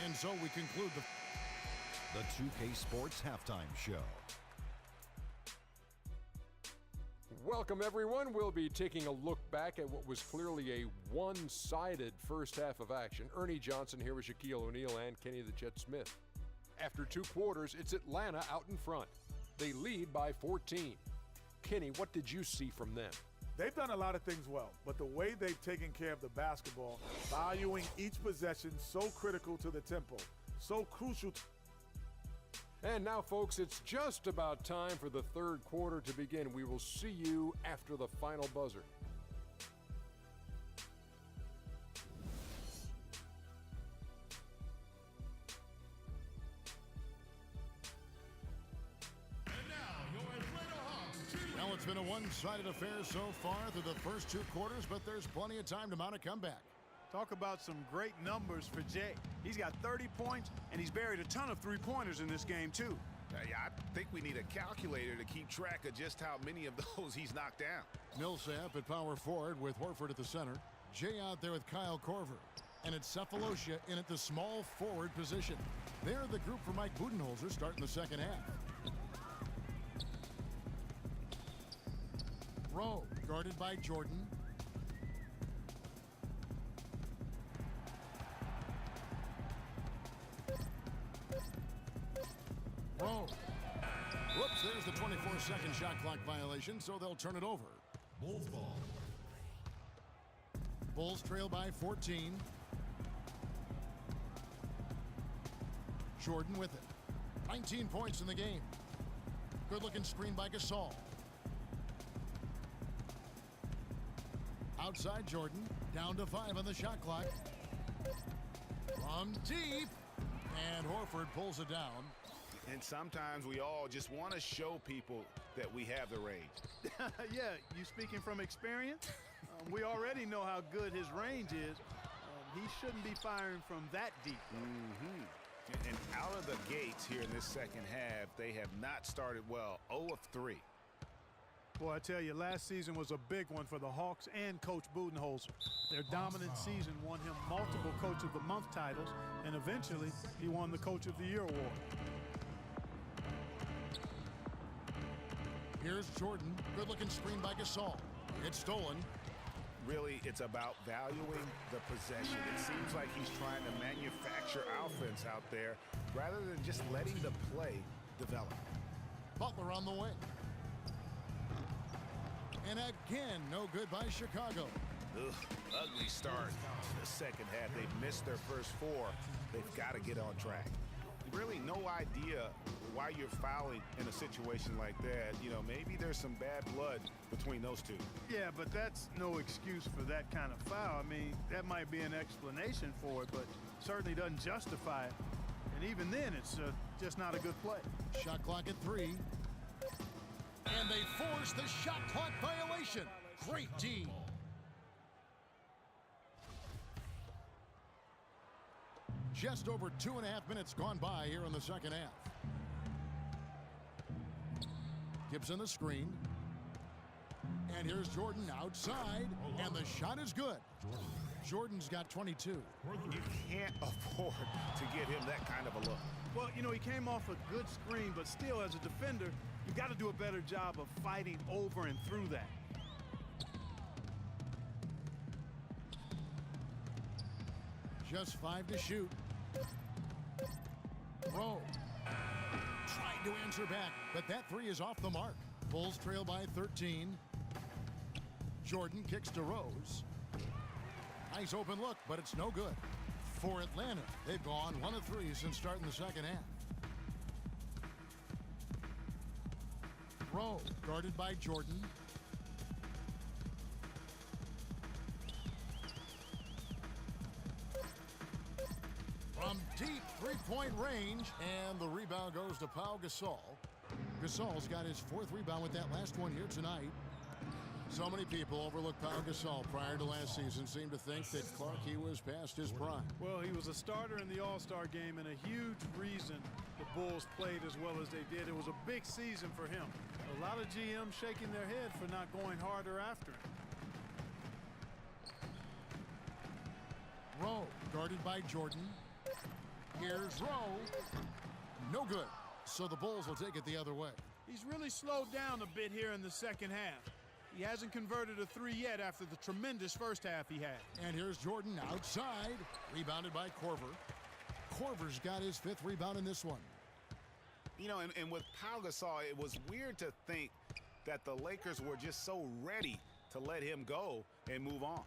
And so we conclude the 2K Sports Halftime Show. Welcome, everyone. We'll be taking a look back at what was clearly a one-sided first half of action. Ernie Johnson here with Shaquille O'Neal and Kenny the Jet Smith. After 2 quarters, it's Atlanta out in front. They lead by 14. Kenny, what did you see from them? They've done a lot of things well, but the way they've taken care of the basketball, valuing each possession, so critical to the tempo, so crucial. And now, folks, it's just about time for the third quarter to begin. We will see you after the final buzzer. And now, your Atlanta Hawks. Well, it's been a one-sided affair so far through the first 2 quarters, but there's plenty of time to mount a comeback. Talk about some great numbers for Jay. He's got 30 points, and he's buried a ton of three-pointers in this game, too. Yeah, I think we need a calculator to keep track of just how many of those he's knocked down. Millsap at power forward with Horford at the center. Jay out there with Kyle Korver. And it's Sefolosha in at the small forward position. They're the group for Mike Budenholzer starting the second half. Rowe guarded by Jordan. Rowe. Whoops, there's the 24-second shot clock violation, so they'll turn it over. Bulls ball. Bulls trail by 14. Jordan with it. 19 points in the game. Good-looking screen by Gasol. Outside Jordan. Down to 5 on the shot clock. From deep. And Horford pulls it down. And sometimes we all just want to show people that we have the range. Yeah, you speaking from experience? We already know how good his range is. He shouldn't be firing from that deep. And out of the gates here in this second half, they have not started well. 0 of 3. Boy, I tell you, last season was a big one for the Hawks and Coach Budenholzer. Their dominant season won him multiple Coach of the Month titles, and eventually he won the Coach of the Year award. Here's Jordan. Good-looking screen by Gasol. It's stolen. Really, it's about valuing the possession. It seems like he's trying to manufacture offense out there rather than just letting the play develop. Butler on the wing. And again, no good by Chicago. Ugly start in the second half. They've missed their first 4. They've got to get on track. Really no idea why you're fouling in a situation like that. You know, maybe there's some bad blood between those two. Yeah, but that's no excuse for that kind of foul. I mean, that might be an explanation for it, but certainly doesn't justify it. And even then, it's just not a good play. Shot clock at 3. And they force the shot clock violation. Great D. Just over 2.5 minutes gone by here in the second half. Gibson the screen. And here's Jordan outside. And the shot is good. Jordan's got 22. You can't afford to get him that kind of a look. Well, you know, he came off a good screen, but still, as a defender, you got to do a better job of fighting over and through that. Just 5 to shoot. Rowe trying to answer back, but that 3 is off the mark. Bulls trail by 13. Jordan kicks to Rose. Nice open look, but it's no good. For Atlanta, they've gone 1 of 3 since starting the second half. Rowe guarded by Jordan. From deep three-point range, and the rebound goes to Pau Gasol. Gasol's got his 4th rebound with that last one here tonight. So many people overlooked Pau Gasol prior to last season, seemed to think that Clark, he was past his prime. Well, he was a starter in the All-Star game, and a huge reason the Bulls played as well as they did. It was a big season for him. A lot of GMs shaking their head for not going harder after him. Rowe guarded by Jordan. Here's Rowe. No good. So the Bulls will take it the other way. He's really slowed down a bit here in the second half. He hasn't converted a three yet after the tremendous first half he had. And here's Jordan outside. Rebounded by Korver. Korver's got his 5th rebound in this one. You know, and with Pau Gasol, it was weird to think that the Lakers were just so ready to let him go and move on.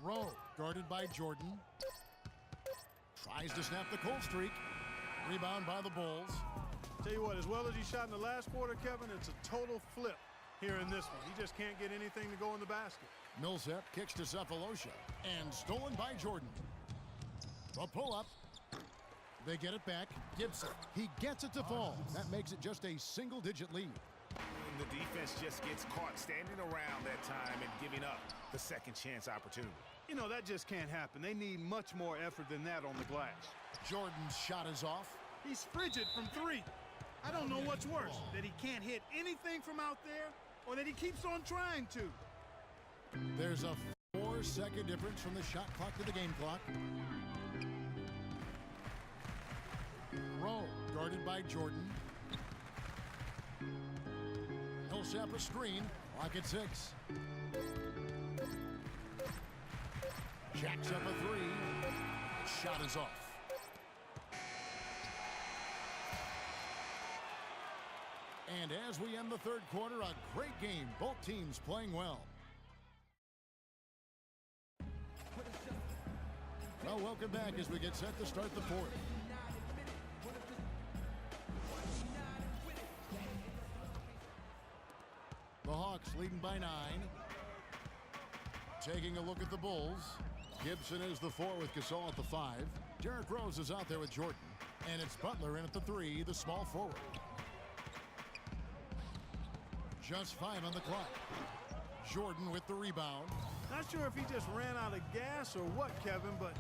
Rowe guarded by Jordan. Tries to snap the cold streak. Rebound by the Bulls. Tell you what, as well as he shot in the last quarter, Kevin, it's a total flip here in this one. He just can't get anything to go in the basket. Millsap kicks to Cephalosha and stolen by Jordan. The pull-up. They get it back. Gibson. He gets it to fall. That makes it just a single-digit lead. The defense just gets caught standing around that time and giving up the second chance opportunity. You know, that just can't happen. They need much more effort than that on the glass. Jordan's shot is off. He's frigid from three. I don't know what's worse, that he can't hit anything from out there or that he keeps on trying to. There's a 4-second difference from the shot clock to the game clock. Rowe guarded by Jordan. Millsap a screen. Clock at 6. Jacks up a 3. Shot is off. And as we end the third quarter, a great game. Both teams playing well. Well, welcome back as we get set to start the fourth. The Hawks leading by 9. Taking a look at the Bulls. Gibson is the 4 with Gasol at the 5. Derrick Rose is out there with Jordan. And it's Butler in at the 3, the small forward. Just 5 on the clock. Jordan with the rebound. Not sure if he just ran out of gas or what, Kevin, but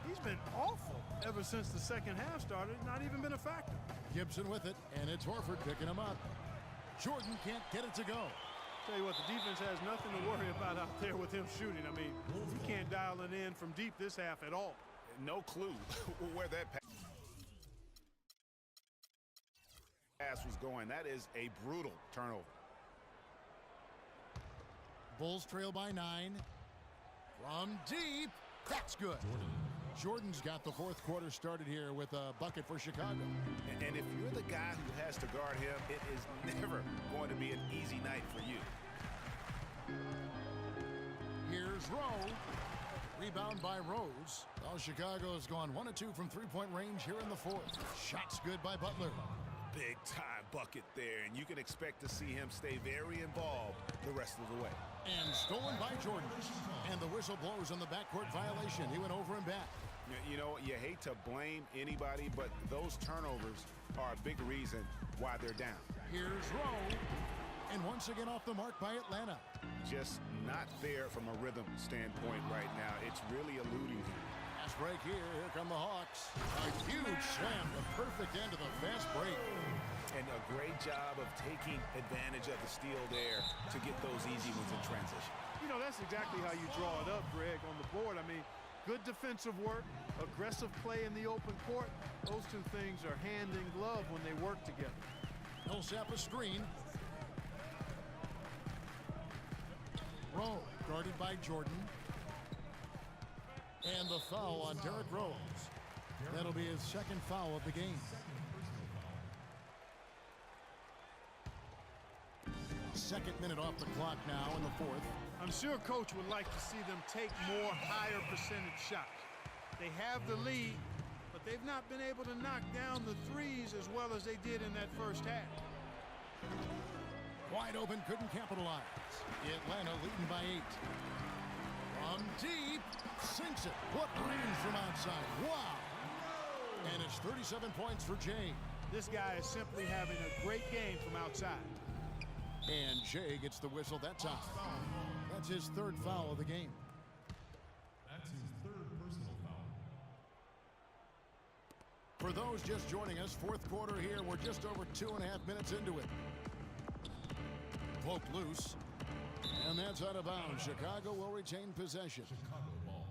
he's been awful ever since the second half started. Not even been a factor. Gibson with it, and it's Horford picking him up. Jordan can't get it to go. Tell you what, the defense has nothing to worry about out there with him shooting. I mean, he can't dial it in from deep this half at all. No clue where that pass was going. That is a brutal turnover. Bulls trail by 9. From deep. That's good. Jordan's got the fourth quarter started here with a bucket for Chicago. And if you're the guy who has to guard him, it is never going to be an easy night for you. Here's Rowe. Rebound by Rose. Well, Chicago has gone 1 of 2 from three-point range here in the fourth. Shots good by Butler. Big time bucket there, and you can expect to see him stay very involved the rest of the way. And stolen by Jordan. And the whistle blows on the backcourt violation. He went over and back. You know, you hate to blame anybody, but those turnovers are a big reason why they're down. Here's Rowe. And once again off the mark by Atlanta. Just not there from a rhythm standpoint right now. It's really eluding him. Fast break here. Here come the Hawks. A huge slam. The perfect end of the fast break. And a great job of taking advantage of the steal there to get those easy ones in transition. You know, that's exactly how you draw it up, Greg, on the board. I mean, good defensive work, aggressive play in the open court. Those two things are hand in glove when they work together. Millsap a screen. Rowe guarded by Jordan. And the foul on Derrick Rose. That'll be his second foul of the game. Second minute off the clock now in the fourth. I'm sure Coach would like to see them take more higher percentage shots. They have the lead, but they've not been able to knock down the threes as well as they did in that first half. Wide open, couldn't capitalize. Atlanta leading by 8. From deep, sinks it. What range from outside. Wow. And it's 37 points for Jay. This guy is simply having a great game from outside. And Jay gets the whistle that time. That's his third foul of the game. That's his third personal foul. For those just joining us, fourth quarter here. We're just over 2.5 minutes into it. Poke loose. And that's out of bounds. Chicago will retain possession. Chicago ball.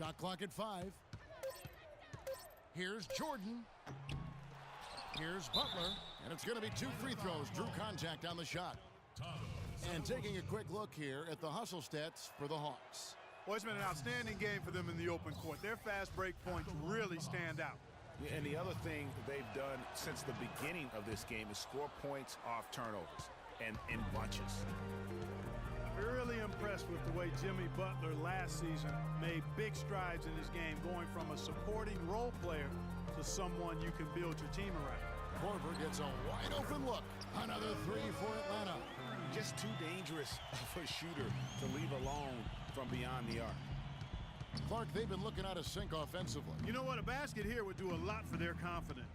Shot clock at 5. Here's Jordan. Here's Butler. And it's going to be 2 free throws. Drew contact on the shot. And taking a quick look here at the hustle stats for the Hawks. Well, it's been an outstanding game for them in the open court. Their fast break points really stand out. Yeah, and the other thing they've done since the beginning of this game is score points off turnovers and in bunches. Really impressed with the way Jimmy Butler last season made big strides in his game, going from a supporting role player to someone you can build your team around. Korver gets a wide open look. Another 3 for Atlanta. Just too dangerous of a shooter to leave alone from beyond the arc. Clark, they've been looking out of sync offensively. You know what? A basket here would do a lot for their confidence.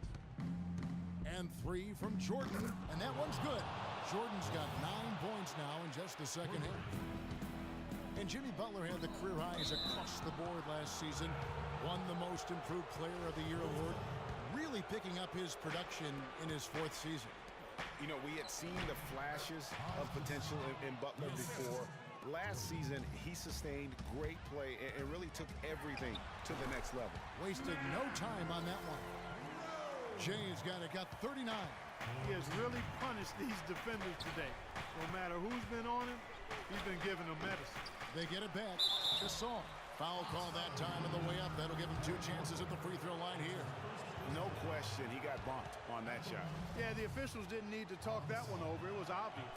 And 3 from Jordan, and that one's good. Jordan's got 9 points now in just the second half. And Jimmy Butler had the career highs across the board last season. Won the Most Improved Player of the Year award. Really picking up his production in his 4th season. You know, we had seen the flashes of potential in Butler before. Last season, he sustained great play and really took everything to the next level. Wasted no time on that one. Jay's got 39. He has really punished these defenders today. No matter who's been on him, he's been giving them medicine. They get it back. Gasol. Foul call that time on the way up. That'll give him 2 chances at the free throw line here. No question, he got bumped on that shot. Yeah, the officials didn't need to talk that one over. It was obvious.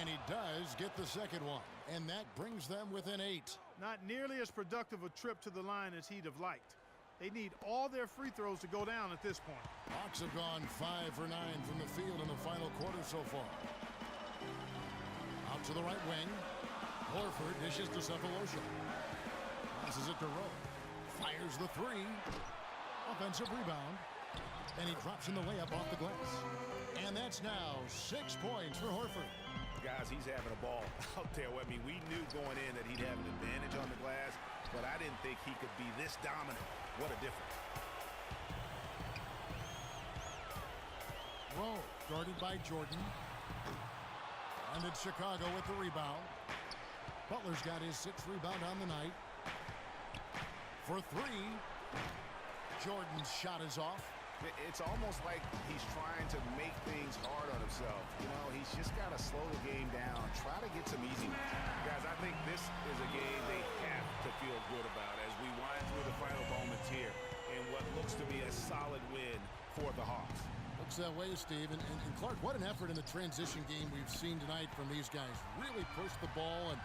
And he does get the second one. And that brings them within 8. Not nearly as productive a trip to the line as he'd have liked. They need all their free throws to go down at this point. Hawks have gone 5 for 9 from the field in the final quarter so far. Out to the right wing. Horford dishes to Cephalosha. Passes it to Rowe. Fires the 3. Offensive rebound. And he drops in the layup off the glass. And that's now 6 points for Horford. Guys, he's having a ball out there. I mean, we knew going in that he'd have an advantage on the glass, but I didn't think he could be this dominant. What a difference. Rowe guarded by Jordan. And it's Chicago with the rebound. Butler's got his 6th rebound on the night. For 3. Jordan's shot is off. It's almost like he's trying to make things hard on himself. You know, he's just got to slow the game down, try to get some easy ones. Guys, I think this is a game they have to feel good about as we wind through the final moments here in what looks to be a solid win for the Hawks. Looks that way, Steve. And Clark, what an effort in the transition game we've seen tonight from these guys. Really pushed the ball, and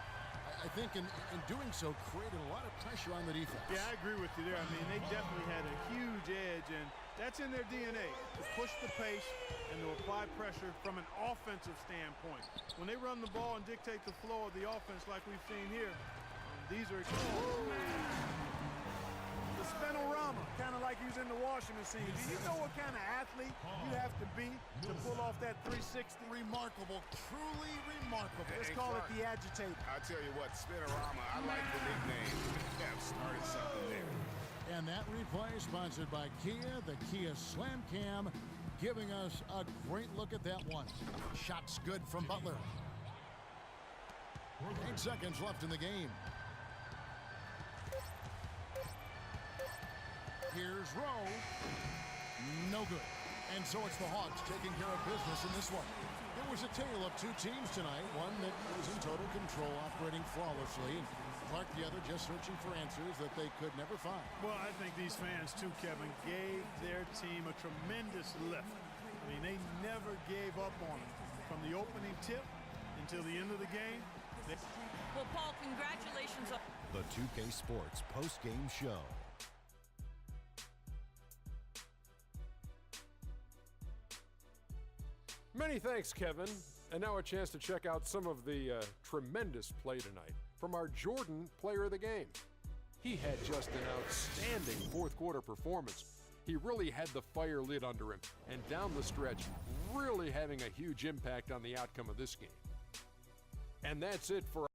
I think in doing so created a lot of pressure on the defense. Yeah, I agree with you there. I mean, they definitely had a huge edge, and that's in their DNA, to push the pace and to apply pressure from an offensive standpoint. When they run the ball and dictate the flow of the offense like we've seen here, these are the spinorama, kind of like using the washing machine. Do you know what kind of athlete you have to be to pull off that 360? Remarkable, truly remarkable. Let's call it the agitator. I'll tell you what, Spinorama, I like the nickname. Have started something there. And that replay sponsored by Kia, the Kia Slam Cam, giving us a great look at that one. Shots good from Butler. 8 seconds left in the game. Here's Rowe. No good. And so it's the Hawks taking care of business in this one. It was a tale of 2 teams tonight. One that was in total control, operating flawlessly. And Clark, the other, just searching for answers that they could never find. Well, I think these fans, too, Kevin, gave their team a tremendous lift. I mean, they never gave up on it. From the opening tip until the end of the game. Well, Paul, congratulations. The 2K Sports post-game show. Many thanks, Kevin. And now a chance to check out some of the tremendous play tonight from our Jordan player of the game. He had just an outstanding 4th quarter performance. He really had the fire lit under him, and down the stretch, really having a huge impact on the outcome of this game. And that's it for